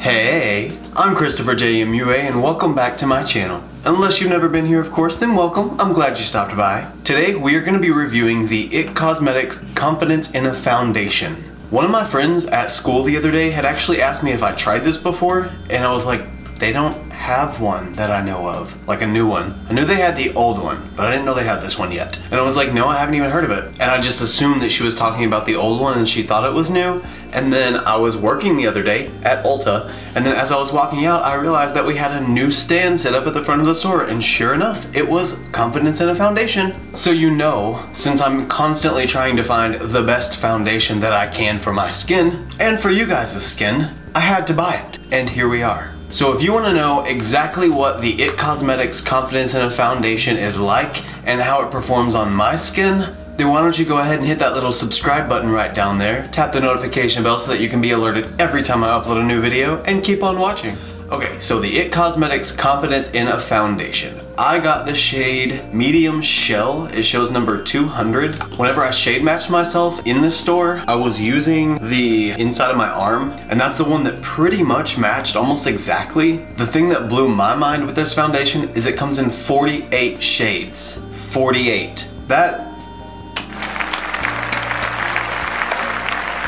Hey, I'm ChristopherJMUA and welcome back to my channel. Unless you've never been here, of course, then welcome. I'm glad you stopped by. Today, we are going to be reviewing the Jefa Cosmetics Confidence in a Foundation. One of my friends at school the other day had actually asked me if I tried this before, and I was like, they don't have one that I know of, like a new one. I knew they had the old one, but I didn't know they had this one yet. And I was like, no, I haven't even heard of it. And I just assumed that she was talking about the old one and she thought it was new. And then I was working the other day at Ulta, and then as I was walking out, I realized that we had a new stand set up at the front of the store, and sure enough, it was Confidence in a Foundation. So you know, since I'm constantly trying to find the best foundation that I can for my skin, and for you guys' skin, I had to buy it, and here we are. So if you want to know exactly what the Jefa Cosmetics Confidence in a Foundation is like and how it performs on my skin, then why don't you go ahead and hit that little subscribe button right down there, tap the notification bell so that you can be alerted every time I upload a new video, and keep on watching. Okay, so the Jefa Cosmetics Confidence in a Foundation. I got the shade Medium Shell. It shows number 200. Whenever I shade matched myself in the store, I was using the inside of my arm, and that's the one that pretty much matched almost exactly. The thing that blew my mind with this foundation is it comes in 48 shades. 48.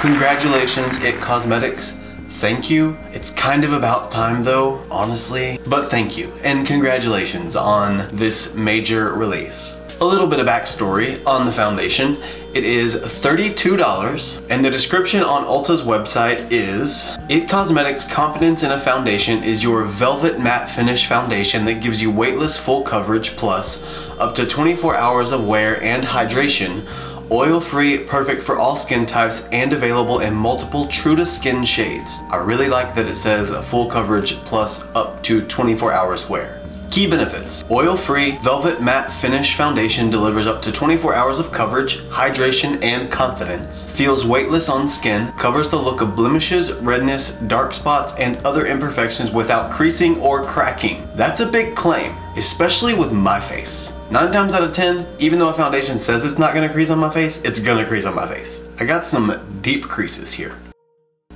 Congratulations, Jefa Cosmetics. Thank you. It's kind of about time though, honestly, but thank you and congratulations on this major release. A little bit of backstory on the foundation. It is $32 and the description on Ulta's website is, Jefa Cosmetics Confidence in a Foundation is your velvet matte finish foundation that gives you weightless full coverage plus up to 24 hours of wear and hydration, oil-free, perfect for all skin types, and available in multiple true-to-skin shades. I really like that it says a full coverage plus up to 24 hours wear. Key benefits. Oil-free, velvet matte finish foundation delivers up to 24 hours of coverage, hydration, and confidence. Feels weightless on skin, covers the look of blemishes, redness, dark spots, and other imperfections without creasing or cracking. That's a big claim, especially with my face. 9 times out of 10, even though a foundation says it's not gonna crease on my face, it's gonna crease on my face. I got some deep creases here.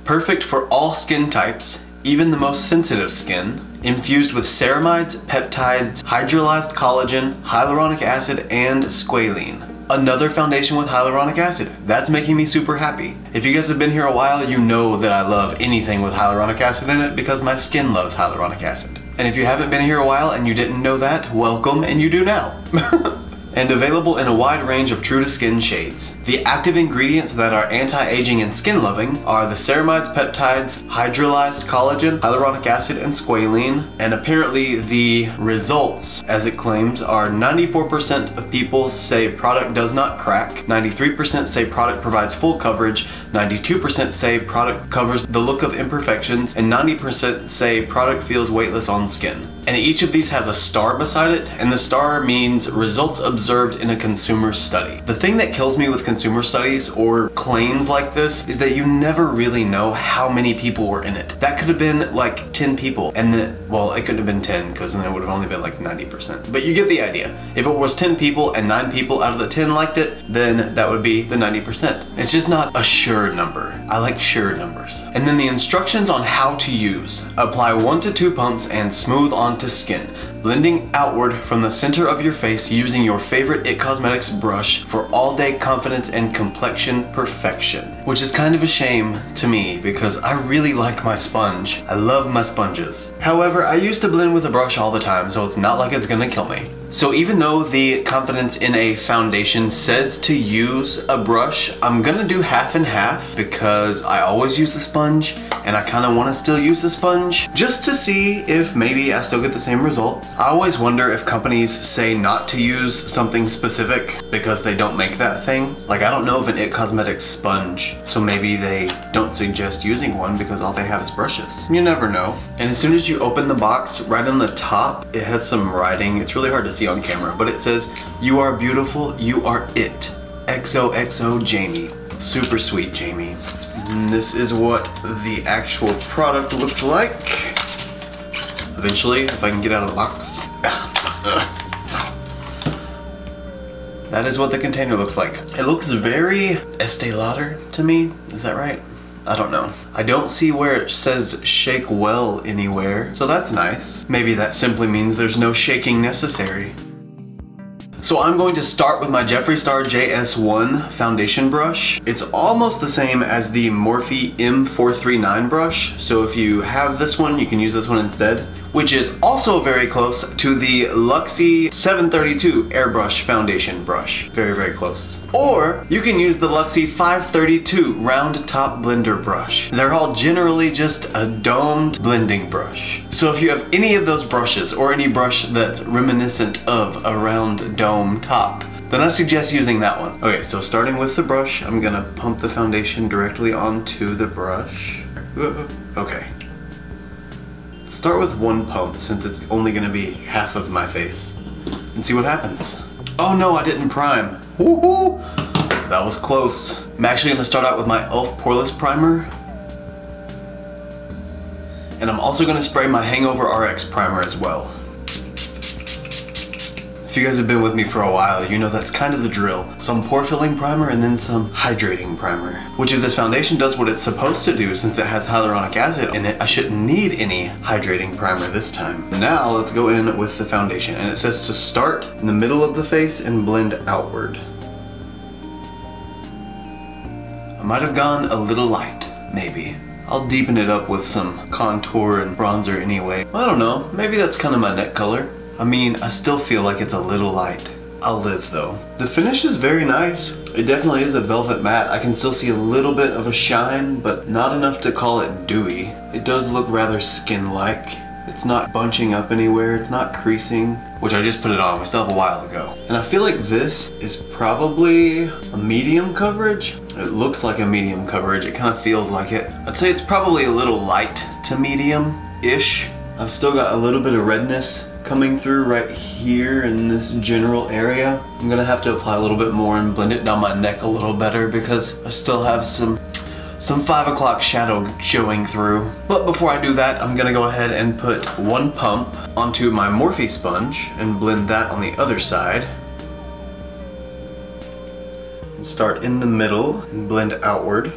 Perfect for all skin types, even the most sensitive skin. Infused with ceramides, peptides, hydrolyzed collagen, hyaluronic acid, and squalene. Another foundation with hyaluronic acid. That's making me super happy. If you guys have been here a while, you know that I love anything with hyaluronic acid in it because my skin loves hyaluronic acid. And if you haven't been here a while and you didn't know that, welcome, and you do now. And available in a wide range of true-to-skin shades. The active ingredients that are anti-aging and skin-loving are the ceramides, peptides, hydrolyzed collagen, hyaluronic acid, and squalene. And apparently the results, as it claims, are 94% of people say product does not crack, 93% say product provides full coverage, 92% say product covers the look of imperfections, and 90% say product feels weightless on skin. And each of these has a star beside it, and the star means results observed in a consumer study. The thing that kills me with consumer studies or claims like this is that you never really know how many people were in it. That could have been like 10 people, and then, well, it couldn't have been 10 because then it would have only been like 90%. But you get the idea. If it was 10 people and 9 people out of the 10 liked it, then that would be the 90%. It's just not a sure number. I like sure numbers. And then the instructions on how to use. Apply 1 to 2 pumps and smooth onto skin, blending outward from the center of your face using your favorite Jefa Cosmetics brush for all-day confidence and complexion perfection. Which is kind of a shame to me because I really like my sponge. I love my sponges. However, I used to blend with a brush all the time, so it's not like it's gonna kill me. So even though the Confidence in a Foundation says to use a brush, I'm gonna do half and half because I always use the sponge and I kind of want to still use the sponge just to see if maybe I still get the same results. I always wonder if companies say not to use something specific because they don't make that thing. Like, I don't know of an Jefa Cosmetics sponge, so maybe they don't suggest using one because all they have is brushes. You never know. And as soon as you open the box, right on the top, it has some writing. It's really hard to see on camera, but it says, "You are beautiful, you are it. XOXO Jamie." Super sweet, Jamie. And this is what the actual product looks like. Eventually, if I can get out of the box. That is what the container looks like. It looks very Estee Lauder to me. Is that right? I don't know. I don't see where it says shake well anywhere, so that's nice. Maybe that simply means there's no shaking necessary. So I'm going to start with my Jeffree Star JS1 foundation brush. It's almost the same as the Morphe M439 brush, so if you have this one, you can use this one instead, which is also very close to the Luxie 732 airbrush foundation brush. Very, very close. Or you can use the Luxie 532 round top blender brush. They're all generally just a domed blending brush. So if you have any of those brushes or any brush that's reminiscent of a round dome top, then I suggest using that one. Okay, so starting with the brush, I'm gonna pump the foundation directly onto the brush. Okay. Start with one pump since it's only gonna be half of my face and see what happens. Oh no, I didn't prime. Woohoo! That was close. I'm actually gonna start out with my e.l.f. Poreless Primer. And I'm also gonna spray my Hangover RX primer as well. If you guys have been with me for a while, you know that's kind of the drill. Some pore filling primer and then some hydrating primer. Which if this foundation does what it's supposed to do since it has hyaluronic acid in it, I shouldn't need any hydrating primer this time. Now let's go in with the foundation. And it says to start in the middle of the face and blend outward. I might have gone a little light, maybe. I'll deepen it up with some contour and bronzer anyway. I don't know, maybe that's kind of my neck color. I mean, I still feel like it's a little light. I'll live though. The finish is very nice. It definitely is a velvet matte. I can still see a little bit of a shine, but not enough to call it dewy. It does look rather skin-like. It's not bunching up anywhere, it's not creasing, which I just put it on myself a while ago. And I feel like this is probably a medium coverage. It looks like a medium coverage, it kind of feels like it. I'd say it's probably a little light to medium-ish. I've still got a little bit of redness coming through right here in this general area. I'm gonna have to apply a little bit more and blend it down my neck a little better because I still have some 5 o'clock shadow showing through. But before I do that, I'm gonna go ahead and put one pump onto my Morphe sponge and blend that on the other side. And start in the middle and blend outward.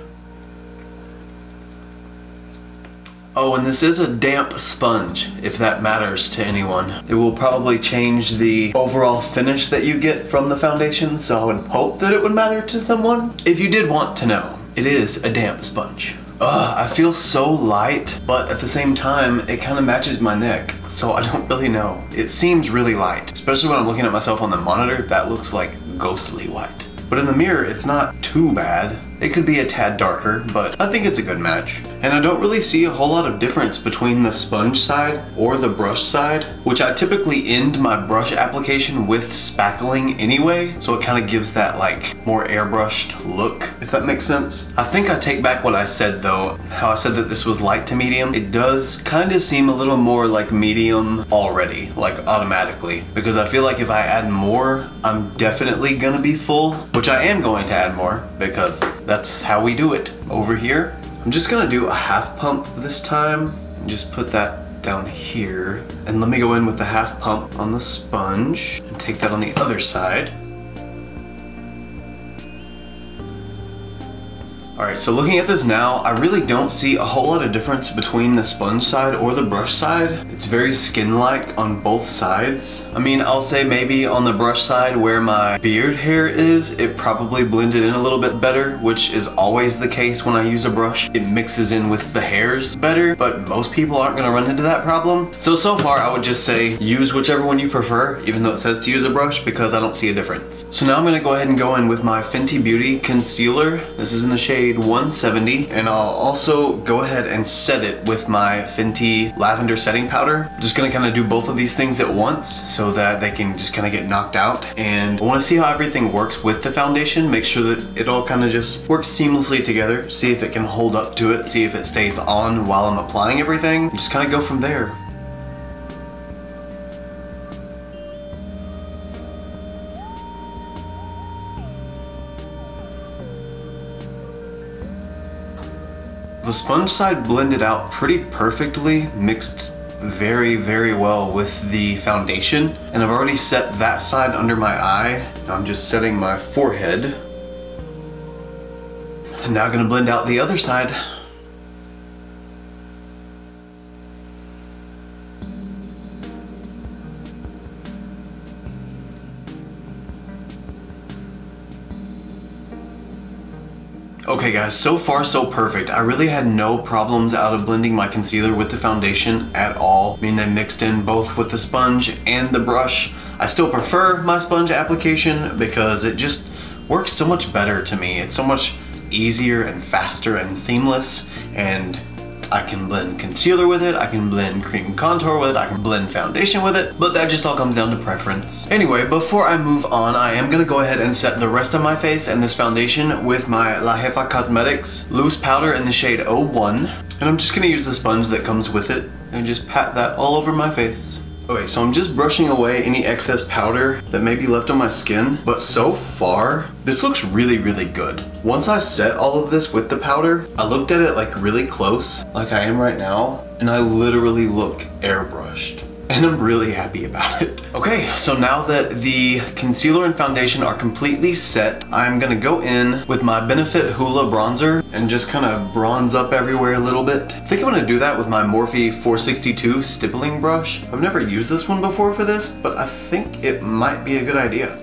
Oh, and this is a damp sponge, if that matters to anyone. It will probably change the overall finish that you get from the foundation, so I would hope that it would matter to someone. If you did want to know, it is a damp sponge. I feel so light, but at the same time, it kind of matches my neck, so I don't really know. It seems really light, especially when I'm looking at myself on the monitor, that looks like ghostly white. But in the mirror, it's not too bad. It could be a tad darker, but I think it's a good match. And I don't really see a whole lot of difference between the sponge side or the brush side, which I typically end my brush application with spackling anyway, so it kind of gives that like more airbrushed look, if that makes sense. I think I take back what I said though, how I said that this was light to medium. It does kind of seem a little more like medium already, like automatically, because I feel like if I add more, I'm definitely gonna be full, which I am going to add more because that's how we do it over here. I'm just gonna do a half pump this time and just put that down here. And let me go in with the half pump on the sponge and take that on the other side. Alright, so looking at this now, I really don't see a whole lot of difference between the sponge side or the brush side. It's very skin-like on both sides. I mean, I'll say maybe on the brush side where my beard hair is, it probably blended in a little bit better, which is always the case when I use a brush. It mixes in with the hairs better, but most people aren't gonna run into that problem. So far I would just say use whichever one you prefer, even though it says to use a brush, because I don't see a difference. So now I'm gonna go ahead and go in with my Fenty Beauty concealer. This is in the shade 170, and I'll also go ahead and set it with my Fenty lavender setting powder. I'm just gonna kind of do both of these things at once so that they can just kind of get knocked out. And I want to see how everything works with the foundation, make sure that it all kind of just works seamlessly together, see if it can hold up to it, see if it stays on while I'm applying everything, and just kind of go from there. The sponge side blended out pretty perfectly, mixed very, very well with the foundation. And I've already set that side under my eye. Now I'm just setting my forehead. And now I'm gonna blend out the other side. Okay guys, so far so perfect. I really had no problems out of blending my concealer with the foundation at all. I mean, they mixed in both with the sponge and the brush. I still prefer my sponge application because it just works so much better to me. It's so much easier and faster and seamless, and I can blend concealer with it, I can blend cream contour with it, I can blend foundation with it, but that just all comes down to preference. Anyway, before I move on, I am gonna go ahead and set the rest of my face and this foundation with my Jefa Cosmetics loose powder in the shade 01. And I'm just gonna use the sponge that comes with it and just pat that all over my face. Okay, so I'm just brushing away any excess powder that may be left on my skin, but so far, this looks really, really good. Once I set all of this with the powder, I looked at it like really close, like I am right now, and I literally look airbrushed. And I'm really happy about it. Okay, so now that the concealer and foundation are completely set, I'm gonna go in with my Benefit Hoola bronzer and just kind of bronze up everywhere a little bit. I think I'm gonna do that with my Morphe 462 stippling brush. I've never used this one before for this, but I think it might be a good idea.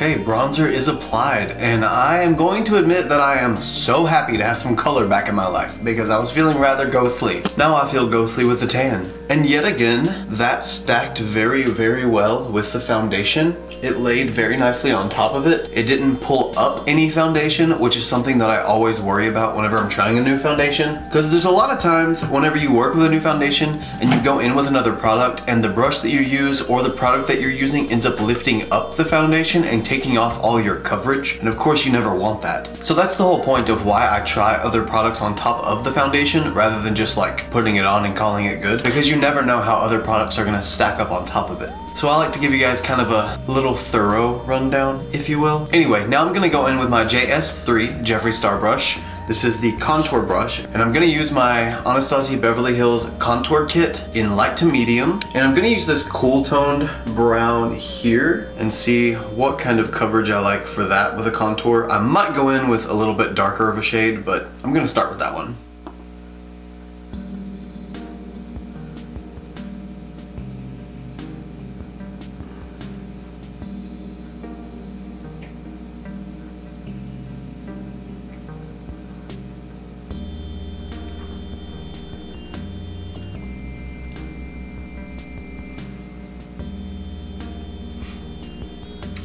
Okay, bronzer is applied, and I am going to admit that I am so happy to have some color back in my life because I was feeling rather ghostly. Now I feel ghostly with the tan. And yet again, that stacked very, very well with the foundation. It laid very nicely on top of it. It didn't pull up any foundation, which is something that I always worry about whenever I'm trying a new foundation. Because there's a lot of times whenever you work with a new foundation and you go in with another product and the brush that you use or the product that you're using ends up lifting up the foundation and taking off all your coverage. And of course you never want that. So that's the whole point of why I try other products on top of the foundation rather than just like putting it on and calling it good. Because you never know how other products are gonna stack up on top of it. So I like to give you guys kind of a little thorough rundown, if you will. Anyway, now I'm gonna go in with my JS3 Jeffree Star brush. This is the contour brush, and I'm gonna use my Anastasia Beverly Hills contour kit in light to medium. And I'm gonna use this cool toned brown here and see what kind of coverage I like for that with a contour. I might go in with a little bit darker of a shade, but I'm gonna start with that one.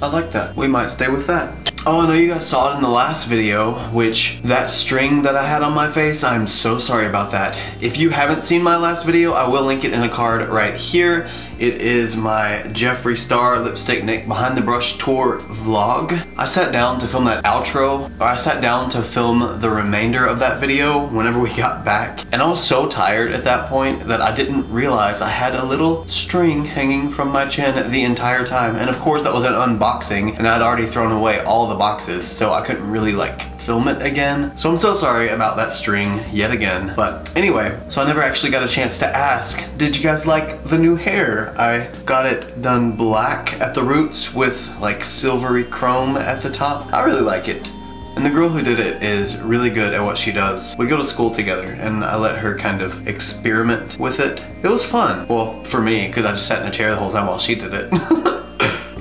I like that. We might stay with that. Oh, I know you guys saw it in the last video, which that string that I had on my face, I'm so sorry about that. If you haven't seen my last video, I will link it in a card right here. It is my Jeffree Star Lipstick Nick Behind the Brush Tour vlog. I sat down to film that outro, or I sat down to film the remainder of that video whenever we got back. And I was so tired at that point that I didn't realize I had a little string hanging from my chin the entire time. And of course that was an unboxing, and I'd already thrown away all the boxes, so I couldn't really like film it again. So I'm so sorry about that string yet again. But anyway, so I never actually got a chance to ask, did you guys like the new hair? I got it done black at the roots with like silvery chrome at the top. I really like it. And the girl who did it is really good at what she does. We go to school together and I let her kind of experiment with it. It was fun. Well, for me, because I just sat in a chair the whole time while she did it.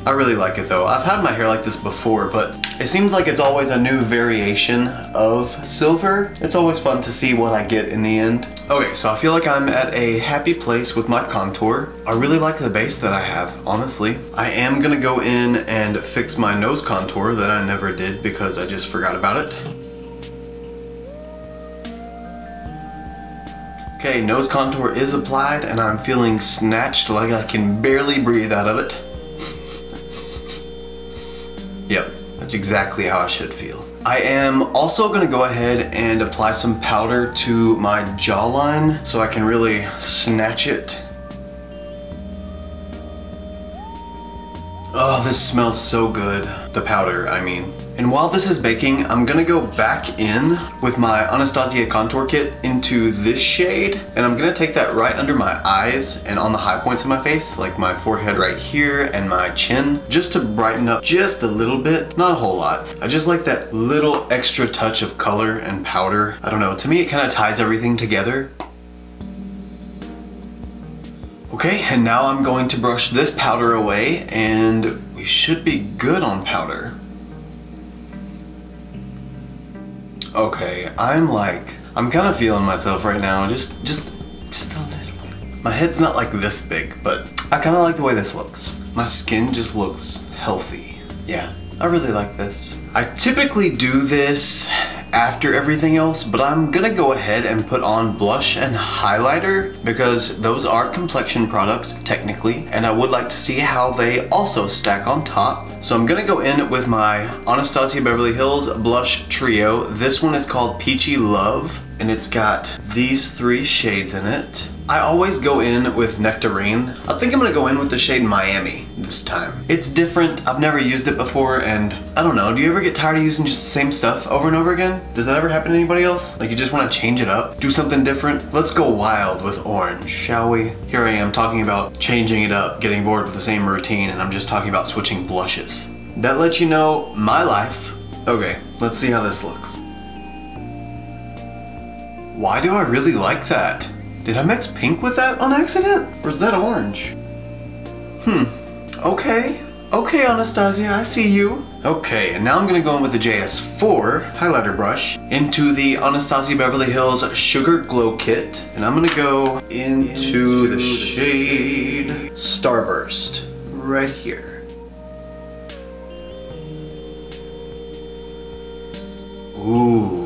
I really like it though. I've had my hair like this before, but it seems like it's always a new variation of silver. It's always fun to see what I get in the end. Okay, so I feel like I'm at a happy place with my contour. I really like the base that I have, honestly. I am gonna go in and fix my nose contour that I never did because I just forgot about it. Okay, nose contour is applied and I'm feeling snatched like I can barely breathe out of it. Yep, that's exactly how I should feel. I am also gonna go ahead and apply some powder to my jawline so I can really snatch it. Oh, this smells so good. The powder, I mean. And while this is baking, I'm gonna go back in with my Anastasia contour kit into this shade, and I'm gonna take that right under my eyes and on the high points of my face, like my forehead right here and my chin, just to brighten up just a little bit, not a whole lot. I just like that little extra touch of color and powder. I don't know, to me it kind of ties everything together. Okay, and now I'm going to brush this powder away and we should be good on powder. Okay, I'm kind of feeling myself right now, just a little bit. My head's not like this big, but I kind of like the way this looks. My skin just looks healthy. Yeah, I really like this. I typically do this after everything else, but I'm gonna go ahead and put on blush and highlighter because those are complexion products technically, and I would like to see how they also stack on top. So I'm gonna go in with my Anastasia Beverly Hills Blush Trio. This one is called Peachy Love, and it's got these 3 shades in it. I always go in with Nectarine. I think I'm gonna go in with the shade Miami this time. It's different, I've never used it before, and I don't know, do you ever get tired of using just the same stuff over and over again? Does that ever happen to anybody else? Like you just wanna change it up, do something different? Let's go wild with orange, shall we? Here I am talking about changing it up, getting bored with the same routine, and I'm just talking about switching blushes. That lets you know my life. Okay, let's see how this looks. Why do I really like that? Did I mix pink with that on accident? Or is that orange? Okay. Okay, Anastasia, I see you. Okay, and now I'm gonna go in with the JS4 highlighter brush into the Anastasia Beverly Hills Sugar Glow Kit. And I'm gonna go into the shade Starburst, right here. Ooh.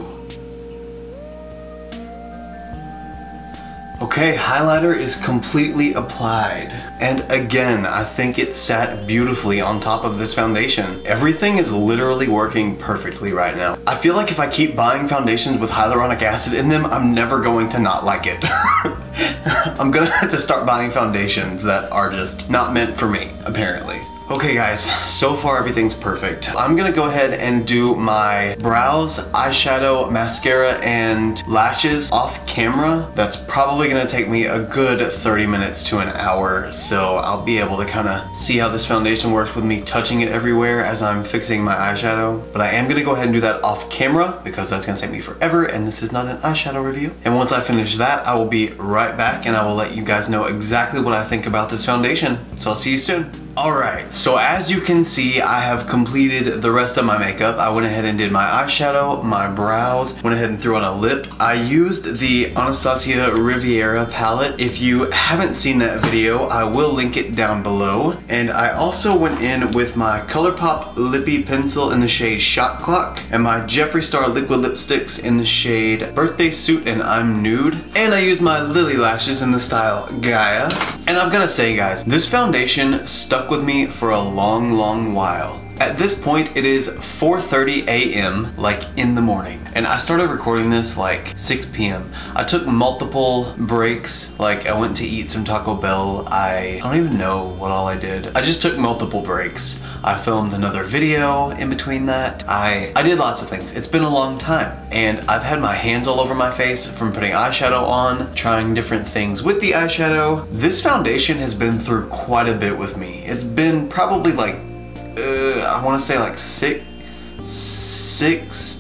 Okay, highlighter is completely applied. And again, I think it sat beautifully on top of this foundation. Everything is literally working perfectly right now. I feel like if I keep buying foundations with hyaluronic acid in them, I'm never going to not like it. I'm gonna have to start buying foundations that are just not meant for me, apparently. Okay guys, so far everything's perfect. I'm gonna go ahead and do my brows, eyeshadow, mascara, and lashes off camera. That's probably gonna take me a good 30 minutes to an hour, so I'll be able to kind of see how this foundation works with me touching it everywhere as I'm fixing my eyeshadow. But I am gonna go ahead and do that off camera because that's gonna take me forever and this is not an eyeshadow review. And once I finish that, I will be right back and I will let you guys know exactly what I think about this foundation. So I'll see you soon. Alright, so as you can see, I have completed the rest of my makeup. I went ahead and did my eyeshadow, my brows, went ahead and threw on a lip. I used the Anastasia Riviera palette. If you haven't seen that video, I will link it down below. And I also went in with my Colourpop Lippy Pencil in the shade Shot Clock and my Jeffree Star liquid lipsticks in the shade Birthday Suit and I'm Nude. And I used my Lily lashes in the style Gaia. And I'm gonna say guys, this foundation stuck with me for a long while. At this point, it is 4:30 a.m., like in the morning. And I started recording this like 6 p.m. I took multiple breaks, like I went to eat some Taco Bell. I don't even know what all I did. I just took multiple breaks. I filmed another video in between that. I did lots of things. It's been a long time. And I've had my hands all over my face from putting eyeshadow on, trying different things with the eyeshadow. This foundation has been through quite a bit with me. It's been probably like I want to say like 6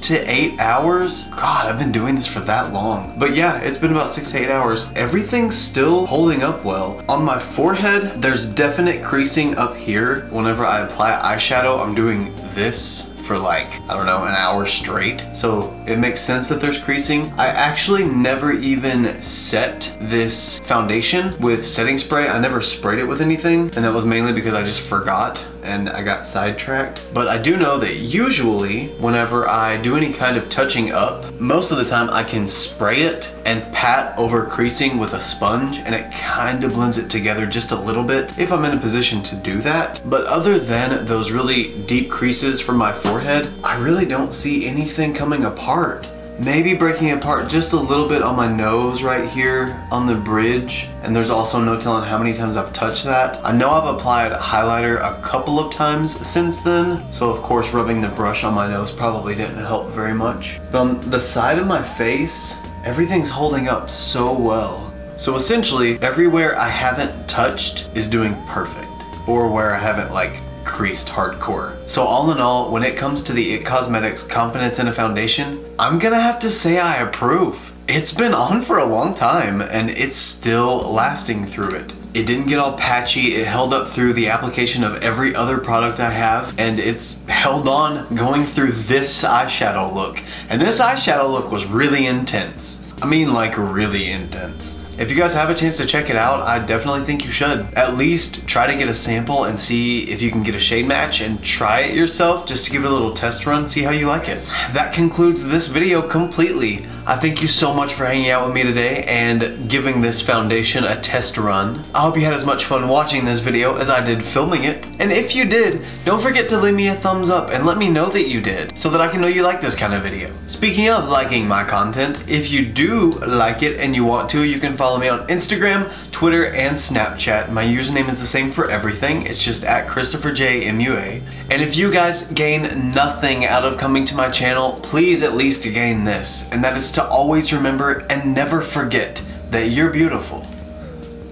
to 8 hours. God, I've been doing this for that long. But yeah, it's been about 6 to 8 hours. Everything's still holding up well. On my forehead, there's definite creasing up here. Whenever I apply eyeshadow, I'm doing this for like, I don't know, an hour straight. So it makes sense that there's creasing. I actually never even set this foundation with setting spray. I never sprayed it with anything, and that was mainly because I just forgot and I got sidetracked. But I do know that usually whenever I do any kind of touching up, most of the time I can spray it and pat over creasing with a sponge and it kind of blends it together just a little bit if I'm in a position to do that. But other than those really deep creases from my forehead, I really don't see anything coming apart. Maybe breaking apart just a little bit on my nose right here on the bridge. And there's also no telling how many times I've touched that. I know I've applied highlighter a couple of times since then. So of course rubbing the brush on my nose probably didn't help very much. But on the side of my face, everything's holding up so well. So essentially everywhere I haven't touched is doing perfect. Or where I haven't like creased hardcore. So all in all, when it comes to the IT Cosmetics Confidence in a Foundation, I'm gonna have to say I approve. It's been on for a long time and it's still lasting through it. It didn't get all patchy, it held up through the application of every other product I have, and it's held on going through this eyeshadow look. And this eyeshadow look was really intense. I mean, like, really intense. If you guys have a chance to check it out, I definitely think you should. At least try to get a sample and see if you can get a shade match and try it yourself just to give it a little test run, see how you like it. That concludes this video completely. I thank you so much for hanging out with me today and giving this foundation a test run. I hope you had as much fun watching this video as I did filming it. And if you did, don't forget to leave me a thumbs up and let me know that you did, so that I can know you like this kind of video. Speaking of liking my content, if you do like it and you want to, you can follow me on Instagram, Twitter, and Snapchat. My username is the same for everything. It's just at ChristopherJMUA. And if you guys gain nothing out of coming to my channel, please at least gain this, and that is to always remember and never forget that you're beautiful.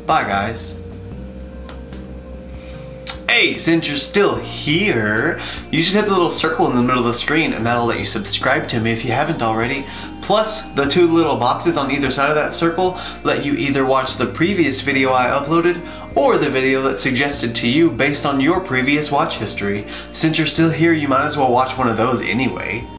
Bye, guys. Hey, since you're still here, you should hit the little circle in the middle of the screen, and that'll let you subscribe to me if you haven't already. Plus, the two little boxes on either side of that circle let you either watch the previous video I uploaded or the video that's suggested to you based on your previous watch history. Since you're still here, you might as well watch one of those anyway.